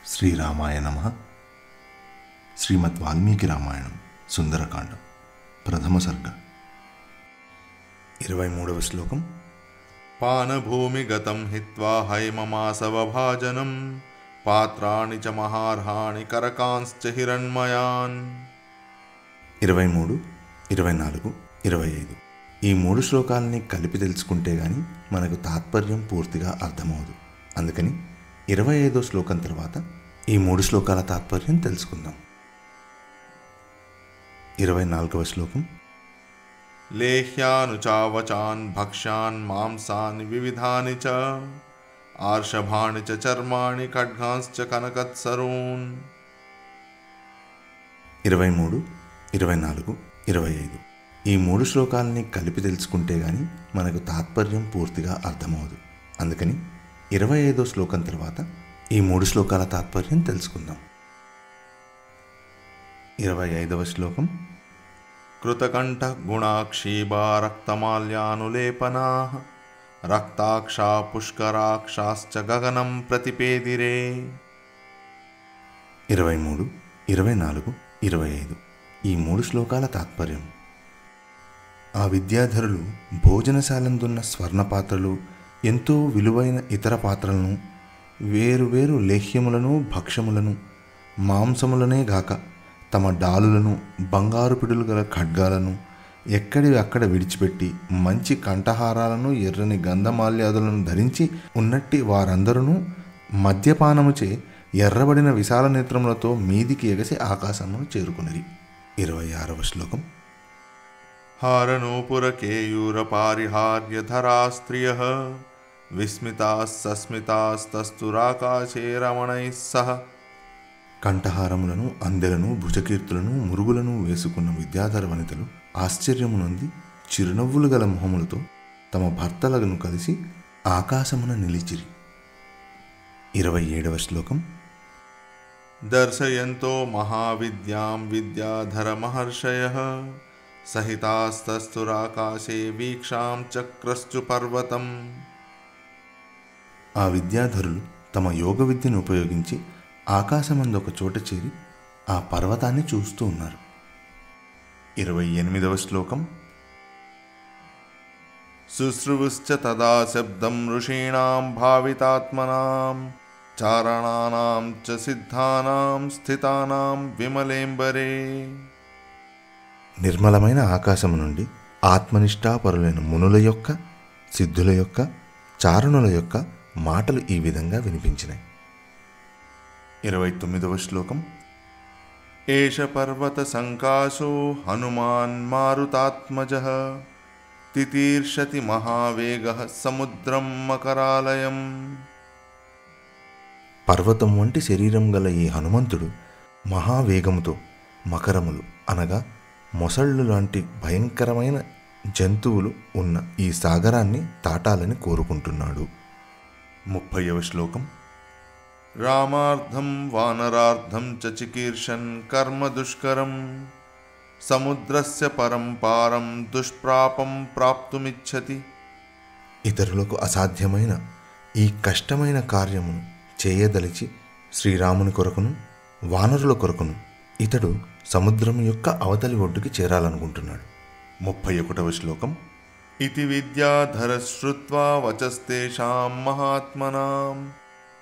శ్రీరామాయ నమః. శ్రీమద్ వాల్మీకి రామాయణం సుందరకాండం ప్రథమ సర్గ 23వ శ్లోకం. పానభూమి గతం హిత్వా హైమమాసవభాజనం పాత్రాణి చ మహార్హాణి కరకాంశ్చ హిరణ్మయాన్. 23, 24, 25 ఈ 3 శ్లోకాలని కలిపి తెలుసుకుంటే గాని మనకు తాత్పర్యం పూర్తిగా అర్థమవుదు. అందుకని 25వ శ్లోకం తర్వాత ఈ 3 శ్లోకాల తాత్పర్యం తెలుసుకుందాం. 24వ శ్లోకం. లేహ్యానుచావచాన్ భక్ష్యాన్ మాంసాని వివిధాని చ ఆర్షభాణి చ చర్మాణి ఖడ్గాంశ్చ కనకత్సరూన్. 23, 24, 25 ఈ 3 శ్లోకాలని కలిపి తెలుసుకుంటే గాని మనకు తాత్పర్యం పూర్తిగా అర్థమవుదు. అందుకని 25వ శ్లోకం తర్వాత ఈ 3 శ్లోకాల తాత్పర్యం తెలుసుకుందాం. 25వ శ్లోకం. కృతకంఠ గుణాక్షీబా రక్తమాల్యానులేపనా రక్తాక్షా పుష్కరాక్షాశ్చ గగనం ప్రతిపేదిరే. 23, 24, 25 ఈ 3 శ్లోకాల తాత్పర్యం. ఆ విద్యాధరులు భోజనశాలందున్న స్వర్ణ పాత్రలు, ఎంతో విలువైన ఇతర పాత్రలను, వేరువేరు లేహ్యములను, భక్ష్యములను, మాంసములనే గాక తమ డాలులను, బంగారు పిడులు గల ఖడ్గాలను ఎక్కడివి అక్కడ విడిచిపెట్టి మంచి కంఠహారాలను, ఎర్రని గంధమాల్యాదులను ధరించి ఉన్నట్టి వారందరూ మద్యపానముచే ఎర్రబడిన విశాల నేత్రములతో మీదికి ఎగసి ఆకాశమును చేరుకునిరి. 26వ శ్లోకం. హారనూపురకేయూరపారిహార్యధరాస్త్రియః విస్మితాస్సస్మితాస్తస్తురాకాశే రమణైః సహ. కంఠహారములను, అందెలను, భుజకీర్తులను, మురుగులను వేసుకున్న విద్యాధర వనితలు ఆశ్చర్యమునంది చిరునవ్వులు గల మొహములతో తమ భర్తలను కలిసి ఆకాశమున నిలిచిరి. 27వ శ్లోకం. దర్శయంతో మహావిద్యాం విద్యాధర మహర్షయః సహితాస్తస్తురాకాశే వీక్షాం చక్రశ్చు పర్వతం. ఆ విద్యాధరులు తమ యోగ విద్యను ఉపయోగించి ఆకాశమందు ఒక చోట చేరి ఆ పర్వతాన్ని చూస్తూ ఉన్నారు. 28వ శ్లోకం. శుశ్రువుశ్చ తదా శబ్దం ఋషీణాం భావితాత్మనాం చారణానాం చ సిద్ధానాం స్థితానాం విమలేంబరే. నిర్మలమైన ఆకాశము నుండి ఆత్మనిష్టాపరులైన మునుల యొక్క, సిద్ధుల యొక్క, చారణుల యొక్క మాటలు ఈ విధంగా వినిపించినాయి. 29వ శ్లోకం. ఏష పర్వత సంకాశో హనుమాన్ మారుతాత్మజః తితీర్షతి మహావేగః సముద్రం మకరాలయం. పర్వతం వంటి శరీరం గల ఈ హనుమంతుడు మహావేగముతో మకరములు అనగా మొసళ్ళు లాంటి భయంకరమైన జంతువులు ఉన్న ఈ సాగరాన్ని దాటాలని కోరుకుంటున్నాడు. 30వ శ్లోకం. రామార్థం వానరార్థం చ చికీర్షన్ కర్మ దుష్కరం సముద్రస్య పరం పారం దుష్ప్రాపం ప్రాప్తుమిచ్చతి. ఇతరులకు అసాధ్యమైన ఈ కష్టమైన కార్యమును చేయదలిచి శ్రీరాముని కొరకును, వానరుల కొరకును ఇతడు సముద్రం యొక్క అవతలి ఒడ్డుకి చేరాలనుకుంటున్నాడు. 31వ శ్లోకం. ఇతి విద్యాధర శ్రుత్వా వచస్తేషాం మహాత్మనాం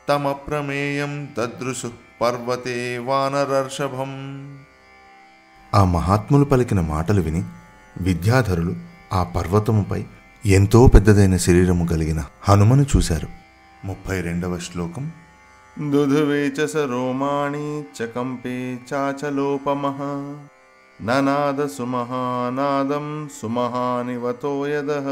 తమ ప్రమేయం దదృశు పర్వతే వానరర్షభం. ఆ మహాత్ములు పలికిన మాటలు విని విద్యాధరులు ఆ పర్వతముపై ఎంతో పెద్దదైన శరీరము కలిగిన హనుమను చూశారు. 32వ శ్లోకం. దుధువే చ స రోమాణి చ కంపే చాచలోపమః ననాద సుమహానాదం సుమహానివతో యదః.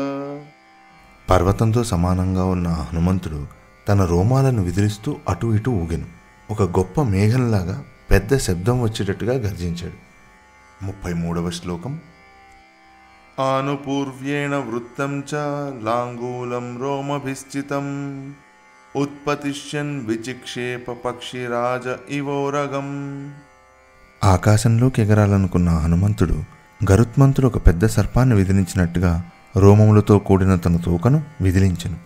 పర్వతంతో సమానంగా ఉన్న ఆ హనుమంతుడు తన రోమాలను విదిలిస్తూ అటు ఇటు ఊగెను. ఒక గొప్ప మేఘంలాగా పెద్ద శబ్దం వచ్చేటట్టుగా గర్జించాడు. 33వ శ్లోకం. ఆనుపూర్వ్యేణ వృత్తం చ లాంగూలం రోమభిశ్చితం ఉత్పతిష్యన్ విచిక్షేప పక్షిరాజ ఇవోరగం. ఆకాశంలోకి ఎగరాలనుకున్న హనుమంతుడు గరుత్మంతుడు ఒక పెద్ద సర్పాన్ని విదిలించినట్టుగా రోమములతో కూడిన తన తోకను విదిలించెను.